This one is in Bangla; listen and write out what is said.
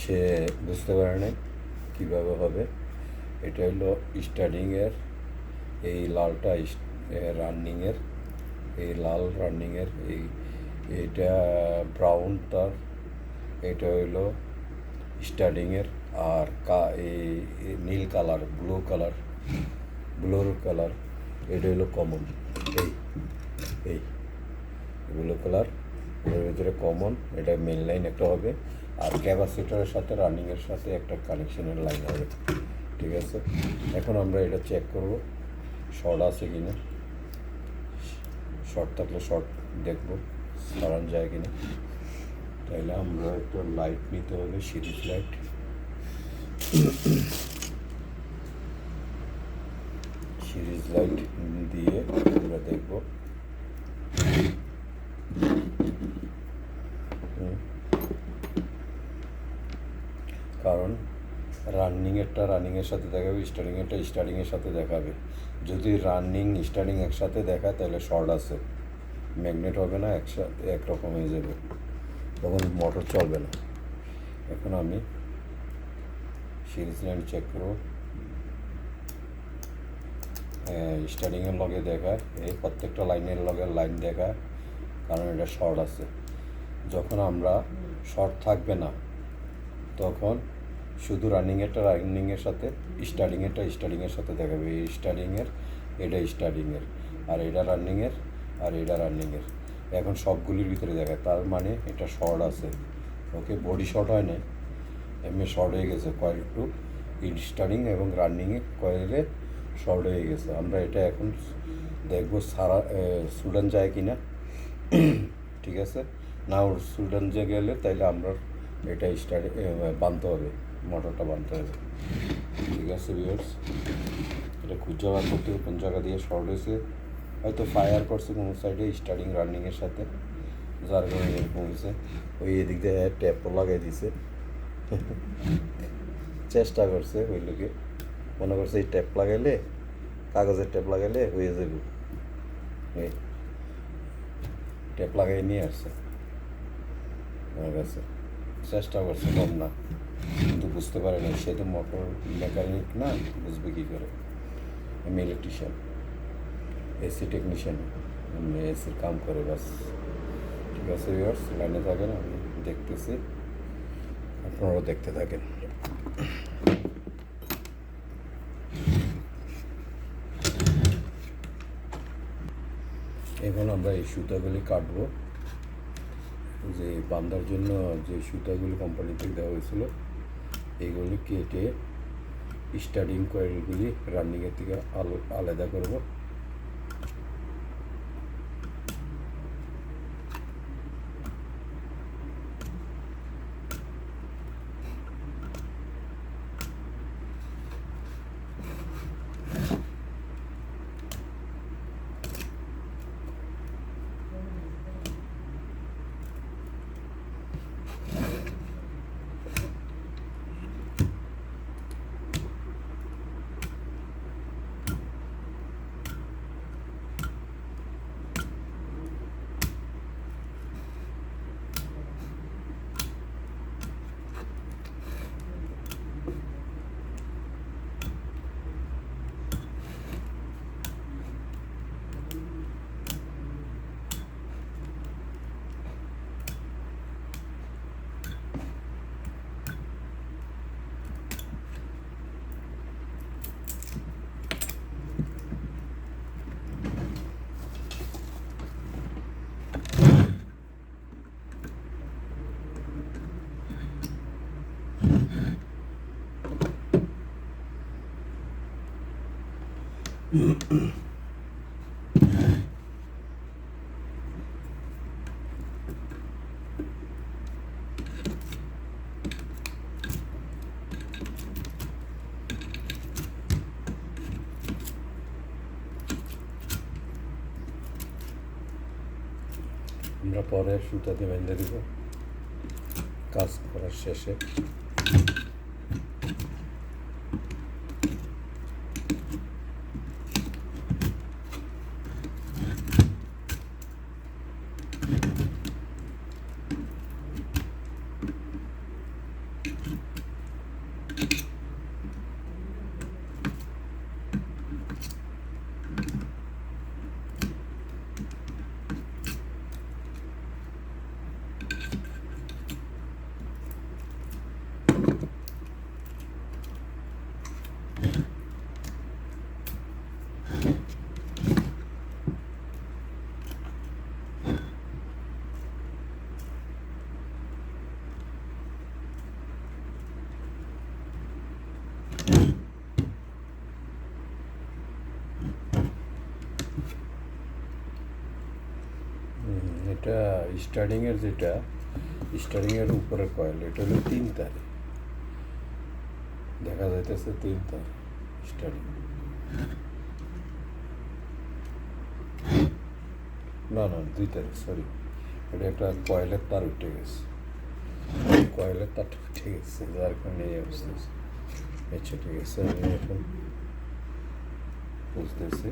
সে বুঝতে পারে না কীভাবে হবে। এটা হলো স্টার্টিংয়ের, এই লালটা রানিংয়ের, এই লাল রানিংয়ের, এইটা ব্রাউন তার, এটা হইলো স্টার্টিংয়ের। আর এই নীল কালার, ব্লুর কালার, এটা হলো কমন। এই এই ব্লু কালার এর ভিতরে কমন, এটা মেন লাইন একটা হবে, আর ক্যাপাসিটরের সাথে রানিংয়ের সাথে একটা কানেকশনের লাইন হবে। ঠিক আছে, এখন আমরা এটা চেক করব শর্ট আছে কি না। শর্ট থাকলে শর্ট দেখবো, সারান যায় কি না। তাইলে আমরা একটা লাইট নিতে হবে, সিরিজ লাইট। সিরিজ লাইট দিয়ে আমরা দেখব। কারণ রানিংয়ের সাথে দেখাবে, স্টার্টিংয়ের সাথে দেখাবে। যদি রানিং স্টার্টিং একসাথে দেখায় তাহলে শর্ট আছে, ম্যাগনেট হবে না, একসাথে একরকম হয়ে যাবে, তখন মোটর চলবে না। এখন আমি সিরিজ লাইন চেক করব। স্টার্টিংয়ের লগে দেখায়, এই প্রত্যেকটা লাইনের লগে লাইন দেখায়, কারণ এটা শর্ট আছে। যখন আমরা শর্ট থাকবে না তখন শুধু রানিংয়ের সাথে স্টার্টিংয়ের সাথে দেখাবে। এই এটা স্টার্টিংয়ের, আর এটা রানিংয়ের। এখন সবগুলির ভিতরে দেখায়, তার মানে এটা শর্ট আছে। ওকে, বডি শর্ট হয় না, এমনি শর্ট হয়ে গেছে। কয়েল টু স্টার্টিং এবং রানিংয়ে কয়েলে শর্ট হয়ে গেছে। আমরা এটা এখন দেখবো সুডান যায় কি না। ঠিক আছে, না ওর সুডান যে গেলে তাইলে আমরা এটা বাঁধতে হবে, মোটরটা বাঁধতে হবে। ঠিক আছে ভিউয়ার্স, এটা খুঁজে বার করতে হবে কোন জায়গা দিয়ে শর্ট হয়েছে। হয়তো ফায়ার করছে কোনো সাইডে স্টার্টিং রানিংয়ের সাথে, যার কারণে এরকম হয়েছে। ওই এদিক দিয়ে ট্যাপ লাগাই দিছে, চেষ্টা করছে ওই লোকে, মনে করছে এই ট্যাপ লাগাইলে, কাগজের ট্যাপ লাগাইলে হয়ে যাবে। এই ট্যাপ লাগাই নিয়ে আসছে আমার কাছে, চেষ্টা করছে কম না, কিন্তু বুঝতে পারে না। সে তো মোটর মেকানিক না, বুঝবে কী করে। আমি ইলেকট্রিশিয়ান, এসি টেকনিশিয়ান, এসির কাম করে বাস। ঠিক আছে ভিউয়ার্স, লাইনে থাকেন, আমি দেখতেছি, আপনারাও দেখতে থাকেন। এখন আমরা এই সুতাগুলি কাটবো, যে বান্ধার জন্য যে সুতাগুলি কোম্পানি থেকে দেওয়া হয়েছিল, এইগুলি কেটে স্টার্টিং কয়েলগুলি রানিংয়ের থেকে আলাদা করব। আমরা পরে সুতাতে বেঁধে দিব কাজ করার শেষে। স্টার্টিংয়ের যেটা স্টার্টিংয়ের উপরের কয়েল এটা হলো 3 তারে, দেখা যাইতেছে 3 তার স্টার্টিং। না না 2 তারে, সরি, এটা একটা কয়েলের তার উঠে গেছে, কয়েলের তারটা উঠে গেছে, যার কারণে এই অবস্থা। আচ্ছা ঠিক আছে, আমি এখন বুঝতেছি।